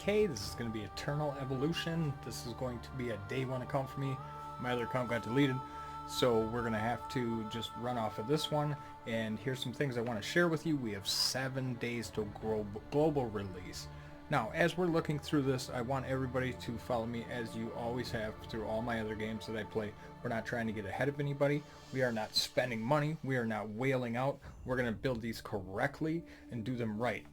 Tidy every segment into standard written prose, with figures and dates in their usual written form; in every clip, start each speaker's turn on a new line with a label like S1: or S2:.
S1: DK. This is going to be Eternal Evolution. This is going to be a day one account for me. My other account got deleted, so we're going to have to just run off of this one. And here's some things I want to share with you. We have 7 days to global release. Now, as we're looking through this, I want everybody to follow me as you always have through all my other games that I play. We're not trying to get ahead of anybody. We are not spending money. We are not wailing out. We're going to build these correctly and do them right.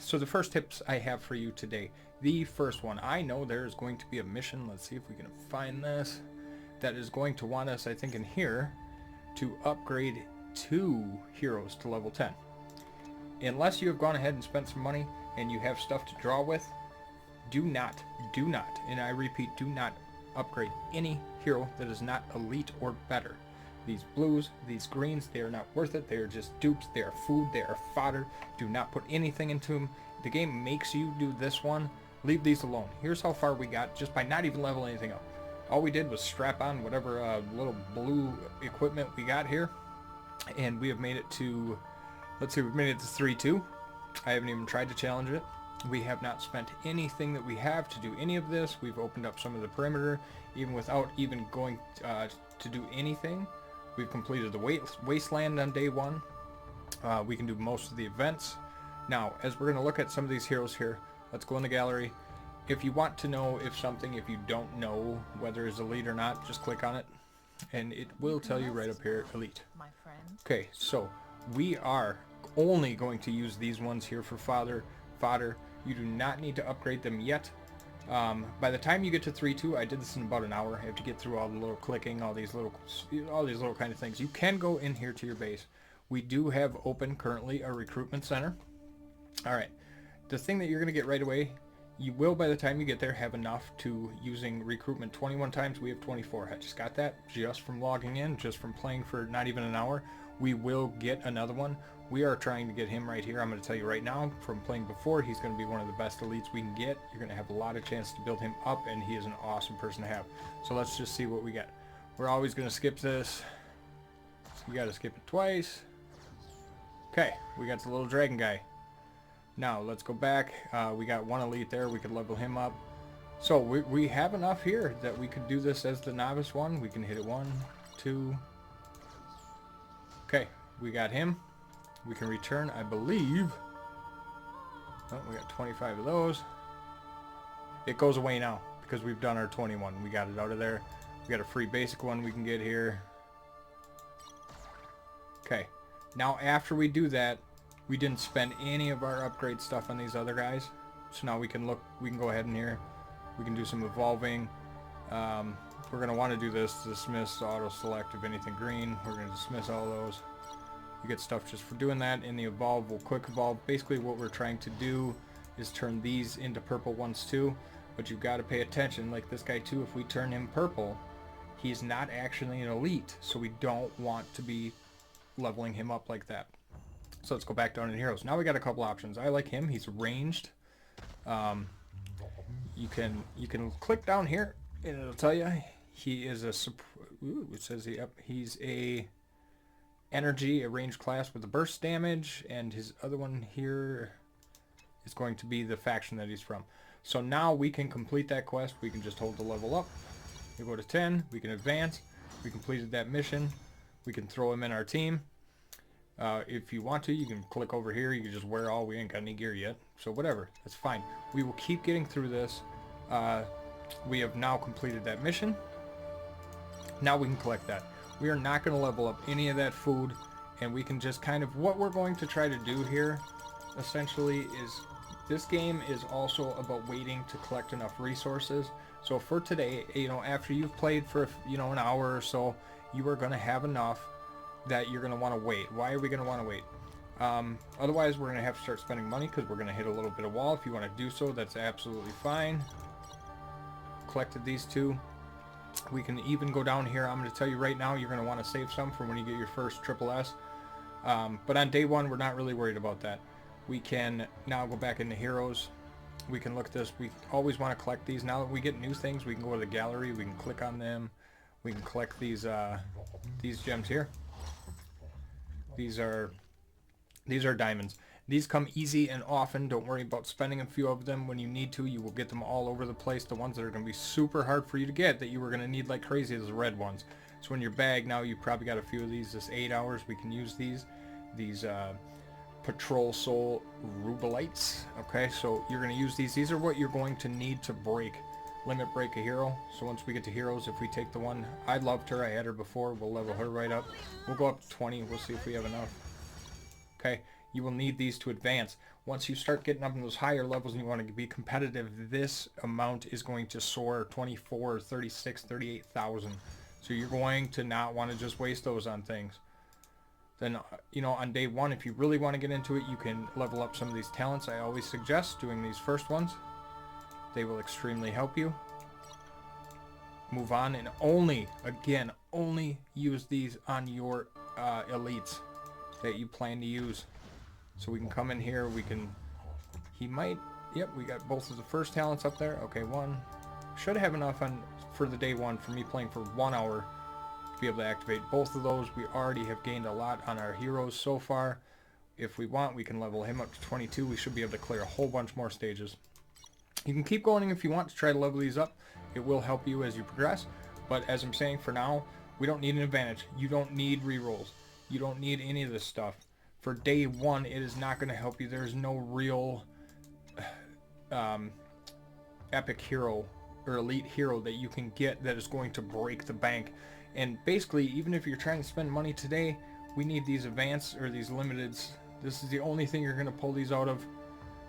S1: So the first tips I have for you today. The first one, I know there is going to be a mission. Let's see if we can find this. That is going to want us, I think in here, to upgrade 2 heroes to level 10. Unless you have gone ahead and spent some money and you have stuff to draw with, do not, and I repeat, do not upgrade any hero that is not elite or better. These blues, these greens, they are not worth it. They are just dupes. They are food. They are fodder. Do not put anything into them. The game makes you do this one. Leave these alone. Here's how far we got just by not even leveling anything up. All we did was strap on whatever little blue equipment we got here, and we have made it to, let's see, we've made it to 3-2. I haven't even tried to challenge it. We have not spent anything that we have to do any of this. We've opened up some of the perimeter, even without even going to do anything. We've completed the wasteland on day 1. We can do most of the events. Now, as we're going to look at some of these heroes here, let's go in the gallery. If you want to know if you don't know whether it's elite or not, just click on it, and it will tell you right up here, elite. Okay, so we are only going to use these ones here for fodder. You do not need to upgrade them yet. By the time you get to 3-2, I did this in about an hour. I have to get through all the little clicking, all these little kind of things. You can go in here to your base. We do have open currently a recruitment center. All right, the thing that you're going to get right away, you will by the time you get there have enough to using recruitment 21 times. We have 24. I just got that just from logging in, just from playing for not even an hour. We will get another one. We are trying to get him right here. I'm going to tell you right now, from playing before, he's going to be one of the best elites we can get. You're going to have a lot of chance to build him up, and he is an awesome person to have. So let's just see what we get. We're always going to skip this. You got to skip it twice. Okay, we got the little dragon guy. Now let's go back. We got one elite there. We could level him up. So we have enough here that we could do this as the novice one. We can hit it 1, 2. Okay, we got him. We can return, I believe. Oh, we got 25 of those. It goes away now because we've done our 21. We got it out of there. We got a free basic one we can get here. Okay, now after we do that, we didn't spend any of our upgrade stuff on these other guys. So now we can look, we can go ahead in here. We can do some evolving. We're going to want to do this, dismiss, auto select of anything green. We're going to dismiss all those. You get stuff just for doing that. In the evolve, we'll quick evolve. Basically what we're trying to do is turn these into purple ones too. But you've got to pay attention, like this guy too, if we turn him purple, he's not actually an elite. So we don't want to be leveling him up like that. So let's go back down in heroes. Now we got a couple options. I like him. He's ranged. You can click down here and it'll tell you he is a it says he's a energy, a ranged class with a burst damage, and his other one here is going to be the faction that he's from. So now we can complete that quest. We can just hold the level up. We go to 10. We can advance. We completed that mission. We can throw him in our team. If you want to, you can click over here. You can just wear all. We ain't got any gear yet. So whatever. That's fine. We will keep getting through this. We have now completed that mission. Now we can collect that. We are not going to level up any of that food. And we can just kind of... What we're going to try to do here, essentially, is... This game is also about waiting to collect enough resources. So for today, after you've played for, an hour or so, you are going to have enough that you're going to want to wait. Why are we going to want to wait? Otherwise, we're going to have to start spending money because we're going to hit a little bit of wall. If you want to do so, that's absolutely fine. Collected these 2. We can even go down here. I'm going to tell you right now, you're going to want to save some for when you get your first triple S. But on day 1, we're not really worried about that. We can now go back into heroes. We can look at this. We always want to collect these. Now that we get new things, we can go to the gallery. We can click on them. We can collect these gems here. These are diamonds. These come easy and often. Don't worry about spending a few of them when you need to. You will get them all over the place. The ones that are going to be super hard for you to get that you were going to need like crazy is the red ones. So in your bag now, you probably got a few of these. This 8 hours, we can use these Patrol Soul Rubelites. Okay, so you're going to use these. These are what you're going to need to limit break a hero. So once we get to heroes, if we take the one, I loved her, I had her before, we'll level her right up. We'll go up to 20, we'll see if we have enough. Okay, you will need these to advance. Once you start getting up in those higher levels and you want to be competitive, this amount is going to soar 24, 36, 38,000. So you're going to not want to just waste those on things. Then, you know, on day one, if you really want to get into it, you can level up some of these talents. I always suggest doing these first ones. They will extremely help you. Move on and only use these on your elites that you plan to use. So we can come in here, yep, we got both of the first talents up there. Okay, one. Should have enough for the day one for me playing for 1 hour to be able to activate both of those. We already have gained a lot on our heroes so far. If we want, we can level him up to 22. We should be able to clear a whole bunch more stages. You can keep going if you want to try to level these up. It will help you as you progress. But as I'm saying, for now, we don't need an advantage. You don't need rerolls. You don't need any of this stuff. For day one, it is not going to help you. There's no real epic hero or elite hero that you can get that is going to break the bank. And basically, even if you're trying to spend money today, we need these advanced or these limiteds. This is the only thing you're going to pull these out of.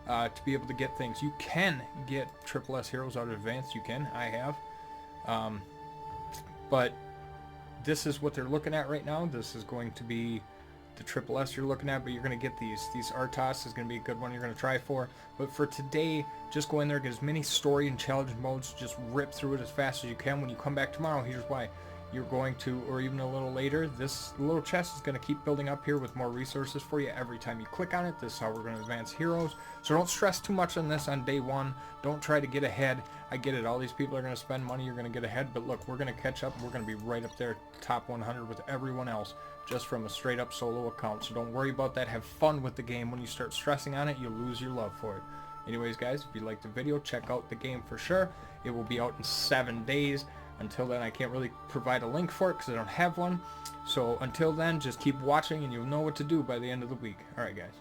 S1: To be able to get things. You can get Triple S heroes out of advanced. You can. I have. But this is what they're looking at right now. This is going to be the Triple S you're looking at, but you're going to get these. These Artos is going to be a good one you're going to try for. But for today, just go in there, get as many story and challenge modes. Just rip through it as fast as you can. When you come back tomorrow, here's why. You're going to, or even a little later, this little chest is going to keep building up here with more resources for you every time you click on it. This is how we're going to advance heroes. So don't stress too much on this on day one. Don't try to get ahead. I get it. All these people are going to spend money. You're going to get ahead. But look, we're going to catch up. And we're going to be right up there, top 100 with everyone else, just from a straight up solo account. So don't worry about that. Have fun with the game. When you start stressing on it, you'll lose your love for it. Anyways, guys, if you liked the video, check out the game for sure. It will be out in 7 days. Until then, I can't really provide a link for it because I don't have one. So until then, just keep watching and you'll know what to do by the end of the week. Alright, guys.